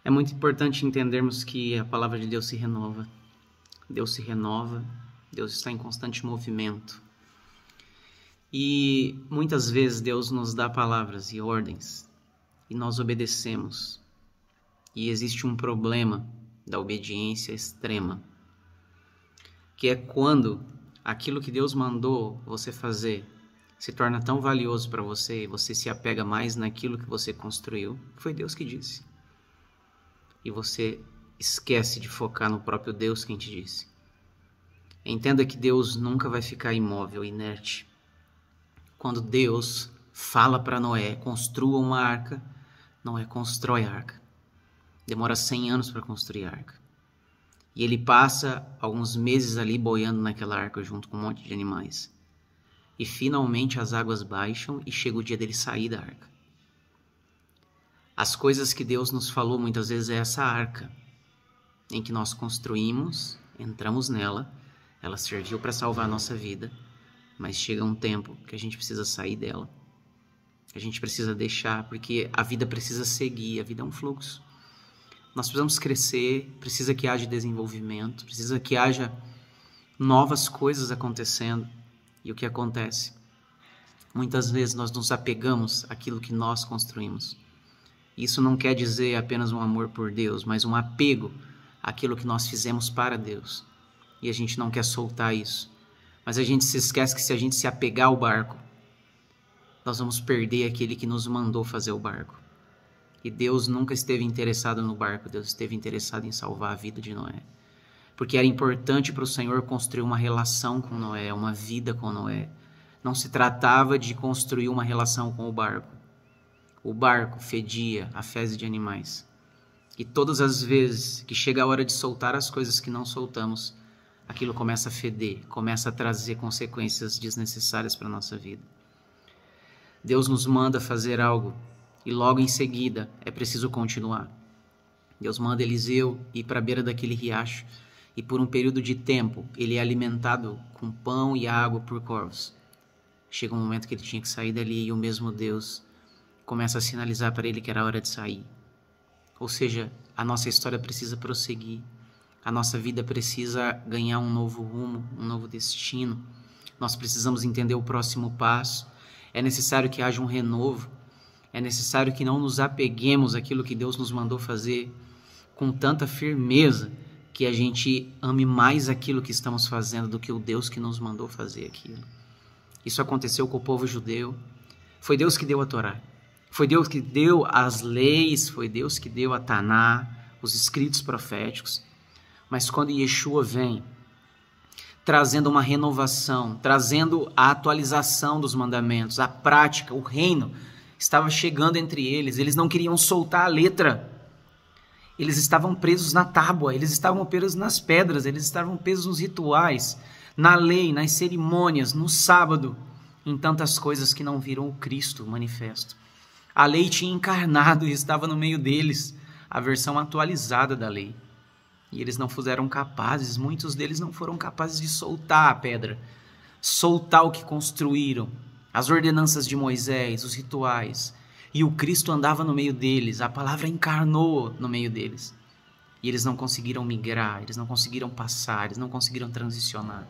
É muito importante entendermos que a palavra de Deus se renova. Deus se renova, Deus está em constante movimento. E muitas vezes Deus nos dá palavras e ordens e nós obedecemos. E existe um problema da obediência extrema, que é quando aquilo que Deus mandou você fazer se torna tão valioso para você e você se apega mais naquilo que você construiu, que foi Deus que disse. E você esquece de focar no próprio Deus quem te disse. Entenda que Deus nunca vai ficar imóvel, inerte. Quando Deus fala para Noé, construa uma arca, Noé constrói a arca. Demora 100 anos para construir a arca. E ele passa alguns meses ali boiando naquela arca junto com um monte de animais. E finalmente as águas baixam e chega o dia dele sair da arca. As coisas que Deus nos falou muitas vezes é essa arca, em que nós construímos, entramos nela, ela serviu para salvar a nossa vida, mas chega um tempo que a gente precisa sair dela. A gente precisa deixar, porque a vida precisa seguir, a vida é um fluxo. Nós precisamos crescer, precisa que haja desenvolvimento, precisa que haja novas coisas acontecendo. E o que acontece? Muitas vezes nós nos apegamos àquilo que nós construímos. Isso não quer dizer apenas um amor por Deus, mas um apego àquilo que nós fizemos para Deus. E a gente não quer soltar isso. Mas a gente se esquece que se a gente se apegar ao barco, nós vamos perder aquele que nos mandou fazer o barco. E Deus nunca esteve interessado no barco, Deus esteve interessado em salvar a vida de Noé. Porque era importante para o Senhor construir uma relação com Noé, uma vida com Noé. Não se tratava de construir uma relação com o barco. O barco fedia a fezes de animais. E todas as vezes que chega a hora de soltar as coisas que não soltamos, aquilo começa a feder, começa a trazer consequências desnecessárias para a nossa vida. Deus nos manda fazer algo e logo em seguida é preciso continuar. Deus manda Eliseu ir para a beira daquele riacho e por um período de tempo ele é alimentado com pão e água por corvos. Chega um momento que ele tinha que sair dali e o mesmo Deus começa a sinalizar para ele que era hora de sair. Ou seja, a nossa história precisa prosseguir. A nossa vida precisa ganhar um novo rumo, um novo destino. Nós precisamos entender o próximo passo. É necessário que haja um renovo. É necessário que não nos apeguemos àquilo que Deus nos mandou fazer com tanta firmeza que a gente ame mais aquilo que estamos fazendo do que o Deus que nos mandou fazer aquilo. Isso aconteceu com o povo judeu. Foi Deus que deu a Torá. Foi Deus que deu as leis. Foi Deus que deu a Taná, os escritos proféticos. Mas quando Yeshua vem, trazendo uma renovação, trazendo a atualização dos mandamentos, a prática, o reino estava chegando entre eles. Eles não queriam soltar a letra. Eles estavam presos na tábua, eles estavam presos nas pedras, eles estavam presos nos rituais, na lei, nas cerimônias, no sábado, em tantas coisas que não viram o Cristo manifesto. A lei tinha encarnado e estava no meio deles, a versão atualizada da lei. E eles não foram capazes, muitos deles não foram capazes de soltar a pedra, soltar o que construíram, as ordenanças de Moisés, os rituais. E o Cristo andava no meio deles, a palavra encarnou no meio deles. E eles não conseguiram migrar, eles não conseguiram passar, eles não conseguiram transicionar.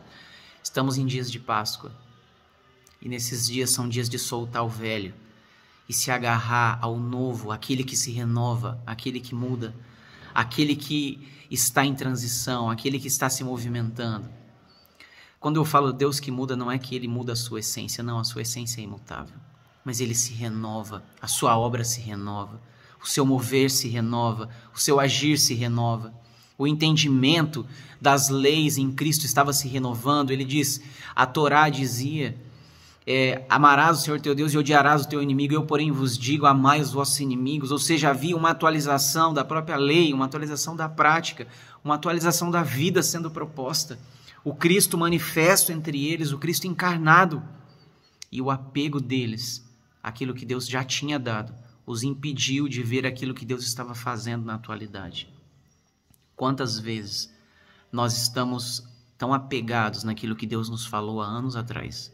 Estamos em dias de Páscoa. E nesses dias são dias de soltar o velho e se agarrar ao novo, aquele que se renova, aquele que muda, aquele que está em transição, aquele que está se movimentando. Quando eu falo Deus que muda, não é que ele muda a sua essência, não, a sua essência é imutável. Mas ele se renova, a sua obra se renova, o seu mover se renova, o seu agir se renova. O entendimento das leis em Cristo estava se renovando. Ele diz, a Torá dizia, amarás o Senhor teu Deus e odiarás o teu inimigo, eu porém vos digo, amai os vossos inimigos. Ou seja, havia uma atualização da própria lei, uma atualização da prática, uma atualização da vida sendo proposta. O Cristo manifesto entre eles, o Cristo encarnado. E o apego deles, aquilo que Deus já tinha dado, os impediu de ver aquilo que Deus estava fazendo na atualidade. Quantas vezes nós estamos tão apegados naquilo que Deus nos falou há anos atrás,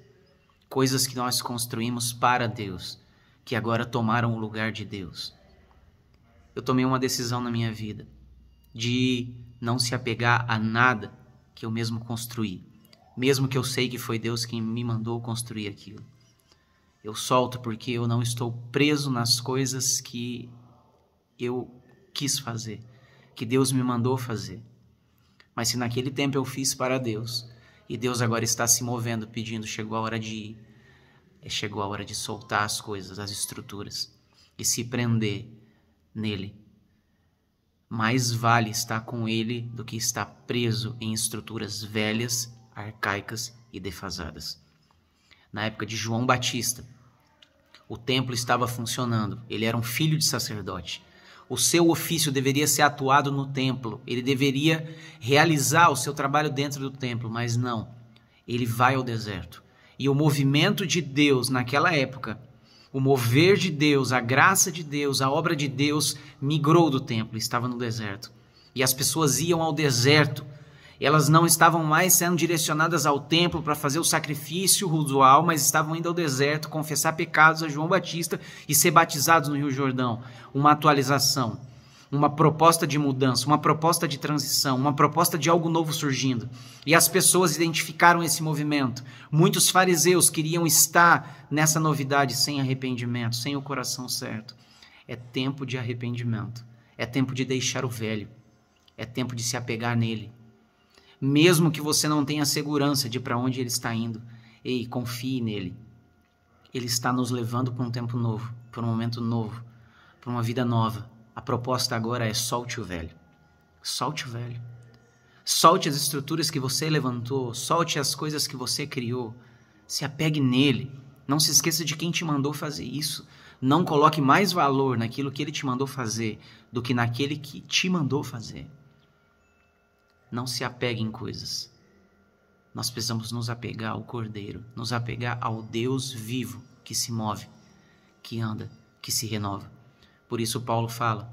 coisas que nós construímos para Deus, que agora tomaram o lugar de Deus. eu tomei uma decisão na minha vida de não se apegar a nada que eu mesmo construí, mesmo que eu sei que foi Deus quem me mandou construir aquilo. Eu solto porque eu não estou preso nas coisas que eu quis fazer, que Deus me mandou fazer. Mas se naquele tempo eu fiz para Deus, e Deus agora está se movendo, pedindo, chegou a hora de ir, chegou a hora de soltar as coisas, as estruturas, e se prender nele. Mais vale estar com ele do que estar preso em estruturas velhas, arcaicas e defasadas. Na época de João Batista, o templo estava funcionando, ele era um filho de sacerdote. O seu ofício deveria ser atuado no templo, ele deveria realizar o seu trabalho dentro do templo, mas não, ele vai ao deserto. E o movimento de Deus naquela época, o mover de Deus, a graça de Deus, a obra de Deus migrou do templo, estava no deserto. E as pessoas iam ao deserto, elas não estavam mais sendo direcionadas ao templo para fazer o sacrifício usual, mas estavam indo ao deserto confessar pecados a João Batista e ser batizados no Rio Jordão. Uma atualização, uma proposta de mudança, uma proposta de transição, uma proposta de algo novo surgindo. E as pessoas identificaram esse movimento. Muitos fariseus queriam estar nessa novidade sem arrependimento, sem o coração certo. É tempo de arrependimento. É tempo de deixar o velho. É tempo de se apegar nele. Mesmo que você não tenha segurança de para onde ele está indo, ei, confie nele. Ele está nos levando para um tempo novo, para um momento novo, para uma vida nova. A proposta agora é solte o velho. Solte o velho. Solte as estruturas que você levantou, solte as coisas que você criou. Se apegue nele. Não se esqueça de quem te mandou fazer isso. Não coloque mais valor naquilo que ele te mandou fazer do que naquele que te mandou fazer. Não se apegue em coisas. Nós precisamos nos apegar ao Cordeiro, nos apegar ao Deus vivo que se move, que anda, que se renova. Por isso Paulo fala,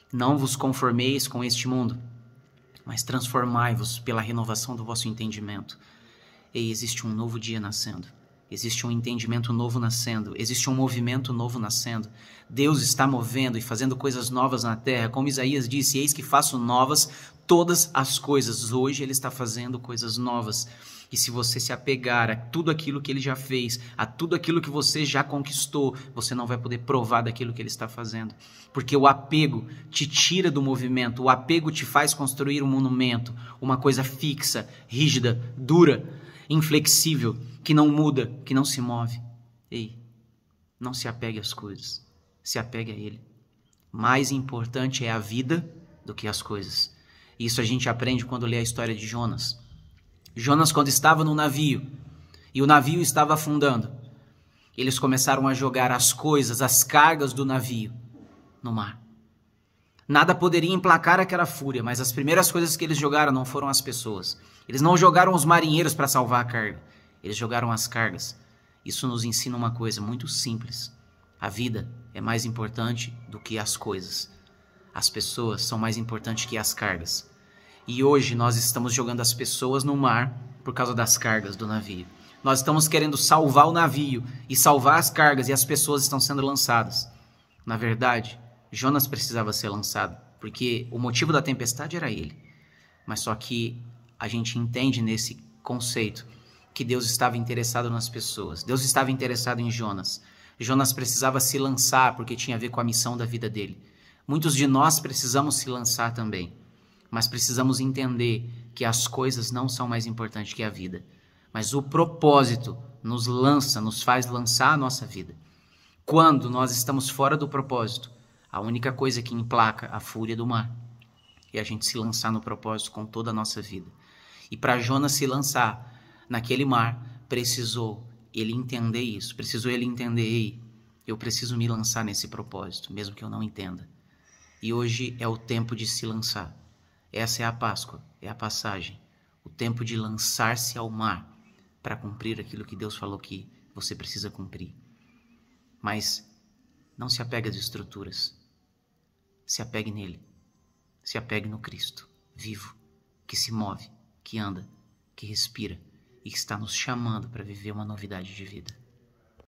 não vos conformeis com este mundo, mas transformai-vos pela renovação do vosso entendimento. E existe um novo dia nascendo. Existe um entendimento novo nascendo, existe um movimento novo nascendo. Deus está movendo e fazendo coisas novas na terra. Como Isaías disse, eis que faço novas todas as coisas. Hoje ele está fazendo coisas novas. E se você se apegar a tudo aquilo que ele já fez, a tudo aquilo que você já conquistou, você não vai poder provar daquilo que ele está fazendo. Porque o apego te tira do movimento, o apego te faz construir um monumento, uma coisa fixa, rígida, dura, inflexível, que não muda, que não se move. Ei, não se apegue às coisas, se apegue a ele. Mais importante é a vida do que as coisas. Isso a gente aprende quando lê a história de Jonas. Jonas, quando estava no navio, e o navio estava afundando, eles começaram a jogar as coisas, as cargas do navio, no mar. Nada poderia emplacar aquela fúria, mas as primeiras coisas que eles jogaram não foram as pessoas. Eles não jogaram os marinheiros para salvar a carga. Eles jogaram as cargas. Isso nos ensina uma coisa muito simples. A vida é mais importante do que as coisas. As pessoas são mais importantes que as cargas. E hoje nós estamos jogando as pessoas no mar por causa das cargas do navio. Nós estamos querendo salvar o navio e salvar as cargas e as pessoas estão sendo lançadas. Na verdade, Jonas precisava ser lançado, porque o motivo da tempestade era ele. Mas só que a gente entende nesse conceito que Deus estava interessado nas pessoas. Deus estava interessado em Jonas. Jonas precisava se lançar porque tinha a ver com a missão da vida dele. Muitos de nós precisamos se lançar também, mas precisamos entender que as coisas não são mais importantes que a vida. Mas o propósito nos lança, nos faz lançar a nossa vida. Quando nós estamos fora do propósito, a única coisa que emplaca a fúria do mar é a gente se lançar no propósito com toda a nossa vida. E para Jonas se lançar naquele mar, precisou ele entender isso, precisou ele entender, ei, eu preciso me lançar nesse propósito, mesmo que eu não entenda. E hoje é o tempo de se lançar. Essa é a Páscoa, é a passagem, o tempo de lançar-se ao mar para cumprir aquilo que Deus falou que você precisa cumprir. Mas não se apegue às estruturas, se apegue nele, se apegue no Cristo, vivo, que se move, que anda, que respira e que está nos chamando para viver uma novidade de vida.